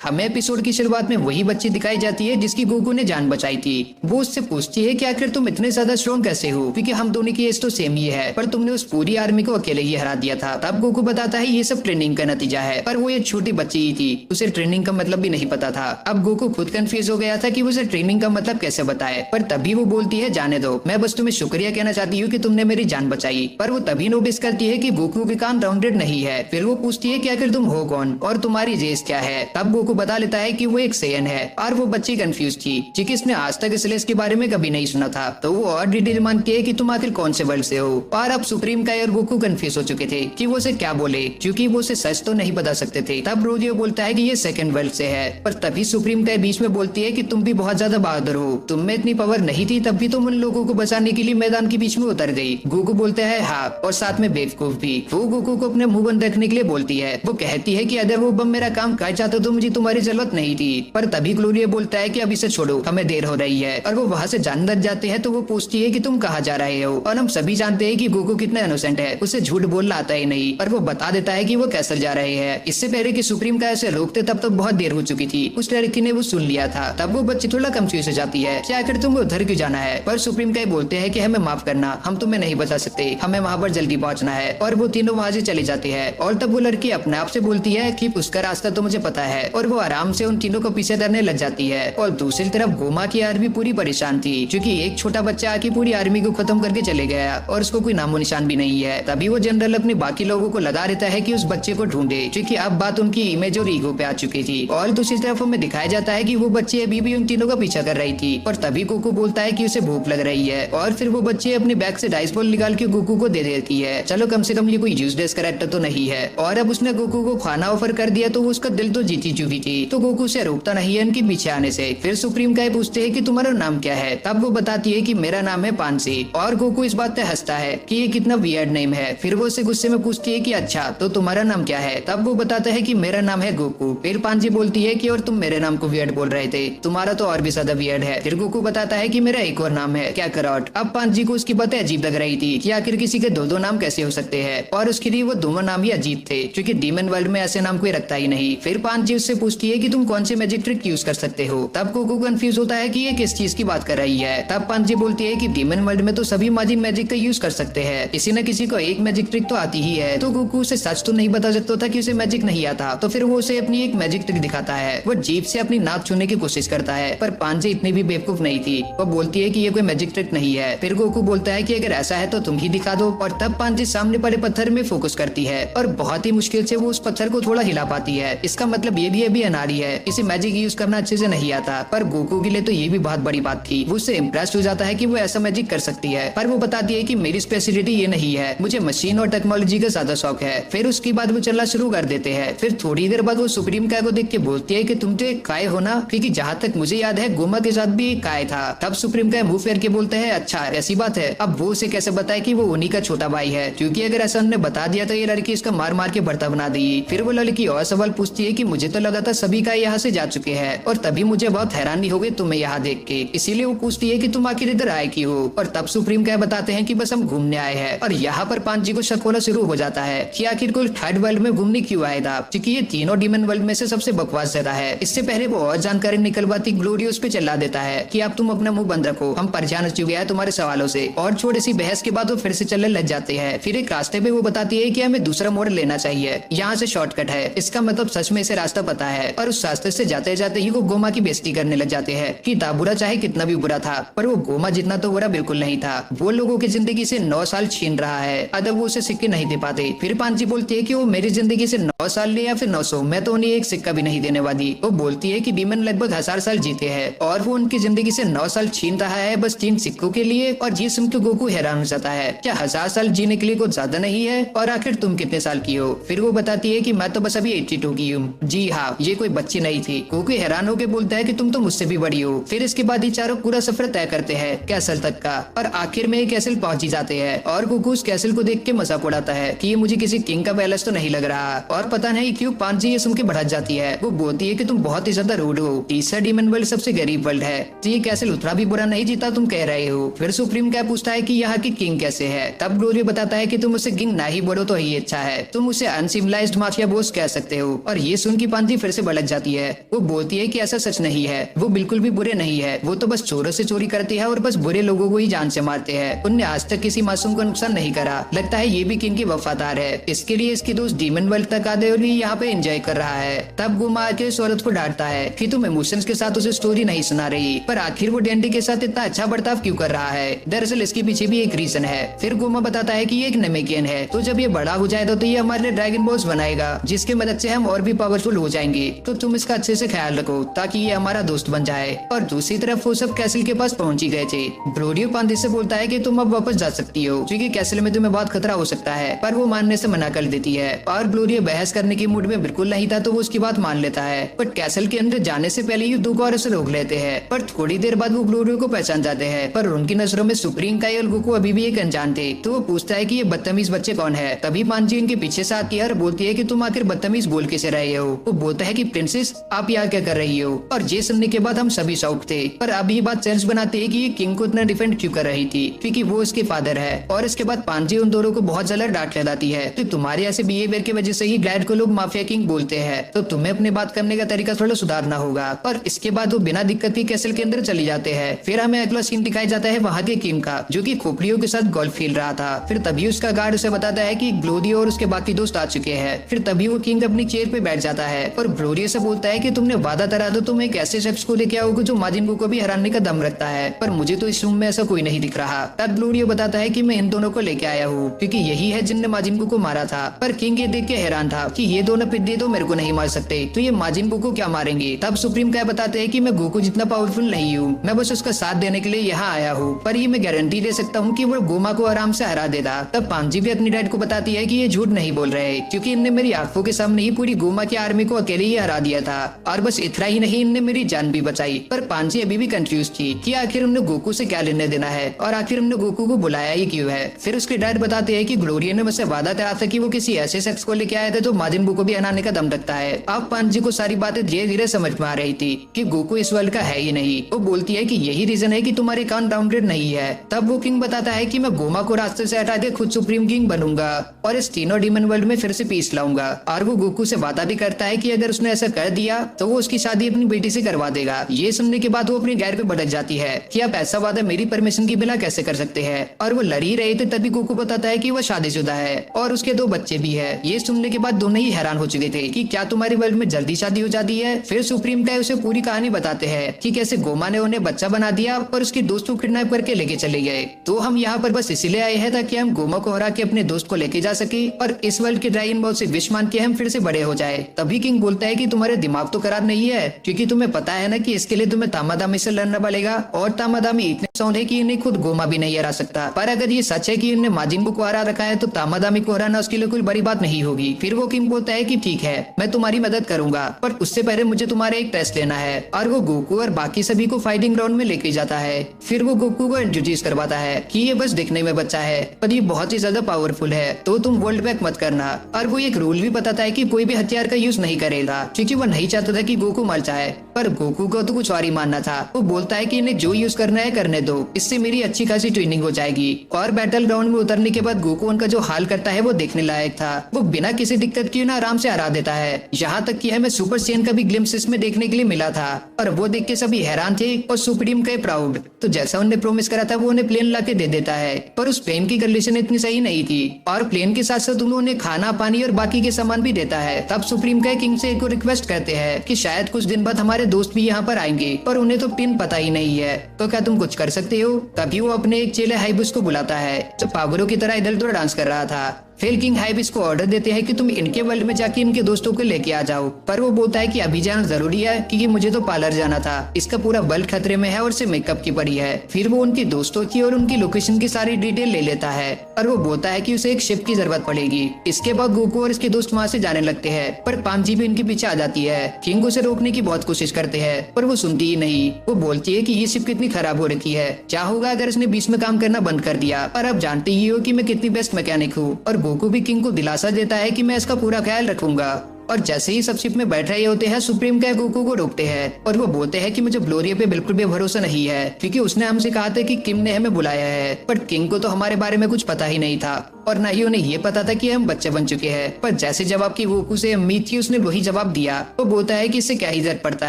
हमें एपिसोड की शुरुआत में वही बच्ची दिखाई जाती है जिसकी गोकू ने जान बचाई थी। वो उससे पूछती है कि आखिर तुम इतने ज्यादा स्ट्रॉन्ग कैसे हो, क्योंकि हम दोनों की एज तो सेम ही है, पर तुमने उस पूरी आर्मी को अकेले ही हरा दिया था। तब गोकू बताता है ये सब ट्रेनिंग का नतीजा है, पर वो एक छोटी बच्ची ही थी, उसे ट्रेनिंग का मतलब भी नहीं पता था। अब गोकू खुद कंफ्यूज हो गया था कि उसे ट्रेनिंग का मतलब कैसे बताए, पर तभी वो बोलती है जाने दो, मैं बस तुम्हें शुक्रिया कहना चाहती हूँ कि तुमने मेरी जान बचाई। पर वो तभी नोटिस करती है कि गोकू के कान राउंडेड नहीं है। फिर वो पूछती है कि आखिर तुम हो कौन और तुम्हारी रेस क्या है। तब गोकू बता लेता है कि वो एक सेयन है, और वो बच्ची कंफ्यूज थी क्योंकि इसने आज तक स्लेश के बारे में कभी नहीं सुना था। तो वो और डिटेल मांगती है कि तुम आखिर कौन से वर्ल्ड से हो। और अब सुप्रीम काई और गोकू कंफ्यूज हो चुके थे कि वो उसे क्या बोले, क्योंकि वो उसे सच तो नहीं बता सकते थे। तब रोजियो बोलता है कि ये सेकंड वर्ल्ड से है, पर तभी सुप्रीम काई बीच में बोलती है कि तुम भी बहुत ज्यादा बहादुर हो, तुम में इतनी पावर नहीं थी तब भी तुम उन लोगों को बचाने के लिए मैदान के बीच में उतर गई। गोकू बोलते हैं हाँ, और साथ में बेवकूफ भी। वो गोकू को अपने मुंह बंद रखने के लिए बोलती है। वो कहती है कि अगर वो बम मेरा काम कर जाता तो मुझे तुम्हारी जरूरत नहीं थी। पर तभी ग्लोरिया बोलता है कि अब इसे छोड़ो, हमें देर हो रही है। और वो वहाँ से जानवर जाते हैं तो वो पूछती है कि तुम कहाँ जा रहे हो। और हम सभी जानते हैं कि गोकू कितना इनोसेंट है, उसे झूठ बोलना आता ही नहीं। और वो बता देता है कि वो कैसे जा रहे हैं। इससे पहले कि सुप्रीम काई उसे रोकते तब तक बहुत देर हो चुकी थी। उस लड़की ने वो सुन लिया था। तब वो बच्ची थोड़ा कंफ्यूज हो जाती है कि आखिर तुम उधर क्यों जाना है। पर सुप्रीम काई बोलते हैं कि हमें माफ करना, हम तुम्हें नहीं बचा सकते, हमें वहाँ पर जल्दी पहुँचना है। और वो तीनों वहाँ से चले जाते हैं। और तब वो लड़की अपने आप से बोलती है कि उसका रास्ता तो मुझे पता है, और वो आराम से उन तीनों को पीछे करने लग जाती है। और दूसरी तरफ गोमा की आर्मी पूरी परेशान थी क्योंकि एक छोटा बच्चा आके पूरी आर्मी को खत्म करके चले गया और उसको कोई नामो निशान भी नहीं है। तभी वो जनरल अपने बाकी लोगों को लगा देता है कि उस बच्चे को ढूंढे, क्योंकि अब बात उनकी इमेज और ईगो पे आ चुकी थी। और दूसरी तरफ हमें दिखाया जाता है कि वो बच्चे अभी भी उन तीनों का पीछा कर रही थी। और तभी गोकू बोलता है कि उसे भूख लग रही है, और फिर वो बच्चे अपने बैग से डाइस बॉल निकाल के गोकू को दे देती है। चलो कम से कम ये कोई यूजलेस कैरेक्टर तो नहीं है। और अब उसने गोकू को खाना ऑफर कर दिया तो उसका दिल तो जीती चुकी थी, तो गोकू से रोकता नहीं है उनके पीछे आने से। फिर सुप्रीम काई पूछते है कि तुम्हारा नाम क्या है। तब वो बताती है कि मेरा नाम है पांसी। और गोकू इस बात पे हंसता है कि ये कितना वियर्ड नेम है। फिर वो उसे गुस्से में पूछती है कि अच्छा तो तुम्हारा नाम क्या है। तब वो बताता है कि मेरा नाम है गोकू। फिर पांसी बोलती है कि और तुम मेरे नाम को वियर्ड बोल रहे थे, तुम्हारा तो और भी ज्यादा वियर्ड है। फिर गोकू बताता है कि मेरा एक और नाम है क्या करॉट। अब पांसी को उसकी बातें अजीब लग रही थी कि आखिर किसी के दो नाम कैसे हो सकते हैं, और उसके लिए वो दोनों नाम ही अजीब थे क्योंकि डीमन वर्ल्ड में ऐसे नाम कोई रखता ही नहीं। फिर पांसी उससे पूछती है कि तुम कौन से मैजिक ट्रिक यूज कर सकते हो। तब गोकू कंफ्यूज होता है कि ये किस चीज की बात कर रही है। तब पांसी बोलती है कि डीमन वर्ल्ड में तो सभी माजिक मैजिक का यूज कर सकते हैं, किसी न किसी को एक मैजिक ट्रिक तो आती ही है। तो गोकू उसे सच तो नहीं बता सकता था कि उसे मैजिक नहीं आता, तो फिर वो उसे अपनी एक मैजिक ट्रिक दिखाता है। वो जीभ से अपनी नाक छूने की कोशिश करता है, पर पांसी इतनी भी बेवकूफ नहीं थी, वो बोलती है कि ये कोई मैजिक ट्रिक नहीं है। फिर गोकू बोलता है कि अगर ऐसा है तो तुम ही दिखा दो। और तब पांसी सामने पड़े पत्थर में फोकस करती है और बहुत ही मुश्किल से वो उस पत्थर को थोड़ा हिला पाती है। इसका मतलब ये भी अभी अनाड़ी है, इसे मैजिक यूज करना अच्छे से नहीं आता। पर गोकू के लिए तो ये भी बहुत बड़ी बात थी। वो उससे इम्प्रेस हो जाता है कि वो ऐसा मैजिक कर सकती है, पर वो बताती है कि मेरी स्पेशलिटी ये नहीं है, मुझे मशीन और टेक्नोलॉजी का ज्यादा शौक है। फिर उसके बाद वो चलना शुरू कर देते हैं। फिर थोड़ी देर बाद वो सुप्रीम काय को देख के बोलती है कि तुम तो एक काय हो ना, क्योंकि जहाँ तक मुझे याद है गोमा के साथ भी एक काय था। तब सुप्रीम काय मुंह फेर के बोलते हैं अच्छा ऐसी बात है। अब वो उसे कैसे बताए कि वो उन्हीं का छोटा भाई है, क्योंकि अगर ऐसा उन्होंने बता दिया तो ये लड़की इसका मार मार के भरता बना देगी। फिर वो लड़की और सवाल पूछती है कि मुझे तो लगा था सभी काय यहाँ से जा चुके हैं, और तभी मुझे बहुत हैरानी हो गई तुम्हें यहाँ देख के, इसीलिए वो पूछती है कि तुम आखिर इधर आए क्यों हो। और तब सुप्रीम काय बताते हैं कि बस हम घूमने आए हैं। और यहाँ पर पांची को शक होना शुरू हो जाता है कि आखिर कोई थर्ड वर्ल्ड में घूमने क्यों आया था, क्योंकि ये तीनों डीमन वर्ल्ड में से सबसे बकवास जगह है। इससे पहले वो और जानकारी निकलवाती ग्लोरिया उस पे चिल्ला देता है कि अब तुम अपना मुंह बंद रखो, हम परेशान हो चुके हैं तुम्हारे सवालों से। और छोटी सी बहस के बाद वो फिर से चलने लग जाते हैं। फिर एक रास्ते पे वो बताती है कि हमें दूसरा मोड़ लेना चाहिए, यहाँ से शॉर्टकट है। इसका मतलब सच में इसे रास्ता पता है। और उस रास्ते से जाते जाते ही वो गोमा की बेइज्जती करने लग जाते हैं कि दाबुरा चाहे कितना भी बुरा था, पर वो गोमा जितना तो बुरा बिल्कुल नहीं था। वो लोगों की जिंदगी से 9 साल छीन रहा है, अगर वो उसे सिक्के नहीं दे पाते। फिर पांची बोलती है कि वो मेरी जिंदगी से 9 साल ले या फिर 900, मैं तो उन्हें एक सिक्का भी नहीं देने वाली। वो बोलती है कि डीमन लगभग 1000 साल जीते हैं और वो उनकी जिंदगी से 9 साल छीन रहा है बस 3 सिक्कों के लिए। और ये सुन के गोकू हैरान हो जाता है, क्या 1000 साल जीने के लिए कुछ ज्यादा नहीं है, और आखिर तुम कितने साल की हो। फिर वो बताती है कि मैं तो बस अभी 82 की हूँ। जी हाँ, ये कोई बच्ची नहीं थी। गोकू हैरान होकर बोलता है कि तुम तो मुझसे भी बड़ी हो। फिर इसके बाद ये चारों पूरा सफर तय करते हैं कैसल तक का, और आखिर में कैसल पहुंच ही जाते हैं। और गोकू उस कैसल को देख के मजाक उड़ाता है कि ये मुझे किसी किंग का पैलेस तो नहीं लग रहा। और पता नहीं क्यों पांची ये सुन के भड़क जाती है। वो बोलती है कि तुम बहुत ही ज्यादा रूड हो, तीसरा डीमन वर्ल्ड सबसे गरीब वर्ल्ड है, तो ये कैसल उतना भी बुरा नहीं जीता तुम कह रहे हो। फिर सुप्रीम काय पूछता है कि यहाँ की किंग कैसे है। तब ग्लोरी बताता है कि तुम उसे किंग ना ही बोलो तो ही अच्छा है, तुम उसे अनसिविलाइज्ड माफिया बॉस कह सकते हो। और ये सुन की पांची फिर से भड़क जाती है। वो बोलती है कि ऐसा सच नहीं है, वो बिल्कुल भी बुरे नहीं है, वो तो बस चोरों से चोरी करते हैं और बस बुरे लोगों को ही जान से मारते हैं। उनने आज तक किसी मासूम को नुकसान नहीं करा। लगता है ये भी किंग के वफादार है। इसके लिए इसकी दोस्त डीमन वर्ल्ड तक आते और भी यहाँ पे एंजॉय कर रहा है। तब गुमा आके उस औरत को डांटता है कि तुम इमोशंस के साथ उसे स्टोरी नहीं सुना रही, पर आखिर वो डेंडी के साथ इतना अच्छा बर्ताव क्यों कर रहा है। दरअसल इसके पीछे भी एक रीजन है। फिर गुमा बताता है कि ये एक नेमेकियन है, तो जब ये बड़ा हो जाएगा तो ये हमारे लिए ड्रैगन बॉल्स बनाएगा, जिसके मदद से हम और भी पावरफुल हो जाएंगे। तो तुम इसका अच्छे से ख्याल रखो ताकि ये हमारा दोस्त बन जाए। और दूसरी तरफ वो सब कैसल के पास पहुंच ही गए थे। ग्लोरियो पांडे से बोलता है कि तुम अब वापस जा सकती हो क्योंकि कैसल में तुम्हें बहुत खतरा हो सकता है, पर वो मानने से मना कर देती है। और ग्लोरियो बहस करने के मूड में बिल्कुल नहीं था, तो वो उसकी बात मान लेता है। बट कैसल के अंदर जाने से पहले ये दो और उसे रोक लेते हैं। पर थोड़ी देर बाद वो ग्लोरियो को पहचान जाते हैं, पर उनकी नजरों में सुप्रीम काई और गोकू अभी भी एक अनजान थे। तो वो पूछता है कि ये बदतमीज बच्चे कौन है। तभी पांजी उनके पीछे से आती है और बोलती है कि तुम आखिर बदतमीज बोल कैसे रहे हो। वो बोलता है कि प्रिंसेस आप यहाँ क्या कर रही हो। और ये सुनने के बाद हम सभी शौक थे, पर अब ये बात सेंस बनाते है कि ये किंग को इतना डिफेंड क्यों कर रही थी, क्योंकि वो उसके फादर है। और इसके बाद पांजी उन दोनों को बहुत ज्यादा डांट लगाती है। तो तुम्हारे ऐसे बिहेवियर की वजह से ही ग्लैड को लोग माफिया किंग बोलते हैं, तो तुम्हें अपनी बात करने का तरीका थोड़ा सुधारना होगा। और इसके बाद वो बिना दिक्कत के कैसल के अंदर चली जाते हैं। फिर हमें अगला सीन दिखाया जाता है वहाँ के किंग का, जो कि खोपड़ियों के साथ गोल्फ खेल रहा था। फिर तभी उसका गार्ड उसे बताता है कि ग्लोरियो और उसके बाकी दोस्त आ चुके हैं। फिर तभी वो किंग अपनी चेयर पे बैठ जाता है और ग्लोरियो से बोलता है कि तुमने वादा करा दो तुम एक ऐसे शख्स को लेके आओगे जो माजिन बू को भी हराने का दम रखता है, पर मुझे तो इस रूम में ऐसा कोई नहीं दिख रहा। तब ग्लोरियो बताता है कि मैं इन दोनों को लेके आया हूँ क्योंकि यही है जिनने माजिन बू को मारा था। पर किंग ये देख के हैरान था कि ये दोनों पिद्दे तो मेरे को नहीं मार सकते, तो ये माजिन बू को क्या मारेंगे। तब सुप्रीम काय बताते हैं कि मैं गोकू जितना पावरफुल नहीं हूँ, मैं बस उसका साथ देने के लिए यहाँ आया हूँ, पर ये मैं गारंटी दे सकता हूँ कि वो गोमा को आराम से हरा देता। तब पांजी भी अपनी डैड को बताती है कि ये झूठ नहीं बोल रहे, क्योंकि इनने मेरी आंखों के सामने ही पूरी गोमा की आर्मी को अकेले ही हरा दिया था। और बस इतना ही नहीं, इनने मेरी जान भी बचाई। पर पांजी अभी भी कंफ्यूज थी कि आखिर उन्हें गोकू से क्या लेने देना है और आखिर उन्हें गोकू को बुलाया ही क्यों है। फिर उसके डैड बताते हैं कि ग्लोरिया ने मुझसे वादा करा था कि वो किसी ऐसे शख्स को लेके आए थे तो माजिन बू को भी हराने का दम रखता है। अब पांजी को सारी बातें धीरे धीरे समझ में आ रही थी कि गोकू इस वर्ल्ड का है ही नहीं। वो बोलती है कि यही रीजन है कि तुम्हारे कान राउंडेड नहीं है। तब वो किंग बताता है कि मैं गोमा को रास्ते से हटा के खुद सुप्रीम किंग बनूंगा और इस तीनों डीमन वर्ल्ड में फिर से पीस लाऊंगा। और वो गोकू से वादा भी करता है कि अगर उसने ऐसा कर दिया तो वो उसकी शादी अपनी बेटी से करवा देगा। ये सुनने के बाद वो अपने गैर पे भड़क जाती है कि आप ऐसा वादा मेरी परमिशन के बिना कैसे कर सकते हैं। और वो लड़ ही रहे थे तभी गोकू बताता है कि वो शादीशुदा है और उसके 2 बच्चे भी है। ये सुनने के बाद दोनों ही हैरान हो चुके थे कि क्या तुम्हारे वर्ल्ड में जल्दी शादी हो जाती है। फिर सुप्रीम काय उसे पूरी कहानी बताते हैं कि कैसे गोमा ने उन्हें बच्चा बना दिया और उसके दोस्त को किडनैप करके लेके चले गए। तो हम यहाँ पर बस इसीलिए आए हैं ताकि हम गोमा को हरा के अपने दोस्त को लेके जा सके और इस वर्ल्ड के ड्रैगन बॉल से विश मान के हम फिर से बड़े हो जाए। तभी किंग बोलता है कि तुम्हारे दिमाग तो खराब नहीं है, क्योंकि तुम्हें पता है ना कि इसके लिए तुम्हें तामादामी से लड़ना पड़ेगा और तामादामी इतने साउंड है कि इन्हें खुद गोमा भी नहीं हरा सकता। पर अगर ये सच है कि इन्हें माजिन बू को हरा रखा है तो तामादामी को हराना उसके लिए कोई बड़ी बात नहीं होगी। फिर वो किंग बोलता है कि ठीक है मैं तुम्हारी मदद करूंगा, पर उससे पहले मुझे तुम्हारा एक टेस्ट लेना है। और वो गोकू और बाकी सभी को फाइटिंग ग्राउंड में लेके जाता है। फिर वो गोकू को इंट्रोड्यूस करवाता है कि ये बस दिखने में बच्चा है पर ये बहुत ही ज्यादा पावरफुल है, तो तुम वर्ल्ड बैक मत करना। और वो एक रूल भी बताता है कि कोई भी हथियार का यूज नहीं करेगा, क्योंकि वो नहीं चाहता था कि गोकू मर जाए। पर गोकू को तो कुछ और ही मानना था। वो बोलता है कि इन्हें जो यूज करना है करने दो, इससे मेरी अच्छी खासी ट्रेनिंग हो जाएगी। और बैटल ग्राउंड में उतरने के बाद गोकू उनका जो हाल करता है वो देखने लायक था। वो बिना किसी दिक्कत के ना आराम से हरा देता है। यहाँ तक कि हमें सुपर सैयन का भी ग्लिम्स इसमें देखने के लिए मिला था और वो देख के सभी हैरान थे और सुप्रीम के प्राउड। तो जैसा उन्हें प्रोमिस करा था वो उन्हें प्लेन ला के दे देता है, पर उस प्लेन की कंडीशन इतनी सही नहीं थी और प्लेन के साथ साथ उन्होंने खाना पानी और बाकी के सामान भी देता है। तब सुप्रीम के किंग से एक रिक्वेस्ट करते हैं कि शायद कुछ दिन बाद हमारे दोस्त भी यहाँ पर आएंगे, पर उन्हें तो पिन पता ही नहीं है, तो क्या तुम कुछ कर सकते हो। तभी वो अपने एक चेले हाइबुस को बुलाता है जो पागलों की तरह इधर उधर डांस कर रहा था। फिर किंग हाइबिस को ऑर्डर देते हैं कि तुम इनके वर्ल्ड में जाके इनके दोस्तों को लेके आ जाओ, पर वो बोलता है कि अभी जाना जरूरी है क्योंकि मुझे तो पार्लर जाना था, इसका पूरा वर्ल्ड खतरे में है और सिर्फ मेकअप की पड़ी है। फिर वो उनके दोस्तों की और उनकी लोकेशन की सारी डिटेल ले लेता है और वो बोलता है कि उसे एक शिप की जरूरत पड़ेगी। इसके बाद गोकू और इसके दोस्त वहाँ से जाने लगते हैं, पर पांजी भी इनके पीछे आ जाती है। किंग उसे रोकने की बहुत कोशिश करते हैं पर वो सुनती ही नहीं। वो बोलती है कि ये शिप कितनी खराब हो रखी है, क्या होगा अगर इसने बीच में काम करना बंद कर दिया। और अब जानते ही हो कि मैं कितनी बेस्ट मैकेनिक हूँ। और गोकू भी किंग को दिलासा देता है कि मैं इसका पूरा ख्याल रखूंगा। और जैसे ही सब शिप में बैठ रहे होते हैं, सुप्रीम क्या गोकू को रोकते हैं और वो बोलते हैं कि मुझे ग्लोरिया पे बिल्कुल भी भरोसा नहीं है, क्योंकि उसने हमसे कहा था कि किम ने हमें बुलाया है, पर किंग को तो हमारे बारे में कुछ पता ही नहीं था और न ही उन्हें ये पता था कि हम बच्चे बन चुके हैं। पर जैसे जवाब की गोकू से उम्मीद थी, उसने वही जवाब दिया। वो बोलता है कि इससे क्या ही जरूरत पड़ता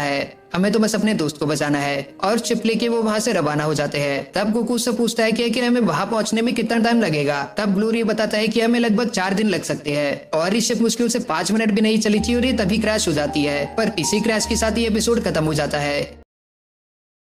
है, हमें तो बस अपने दोस्त को बचाना है। और चिप लेके वो वहाँ से रवाना हो जाते हैं। तब गोकू उससे पूछता है कि हमें वहाँ पहुँचने में कितना टाइम लगेगा। तब ग्लोरिया बताता है कि हमें लगभग 4 दिन लग सकते हैं और इस शिप मुश्किल से 5 मिनट भी नहीं चली थी और ये तभी क्रैश हो जाती है। पर इसी क्रैश के साथ ये एपिसोड खत्म हो जाता है।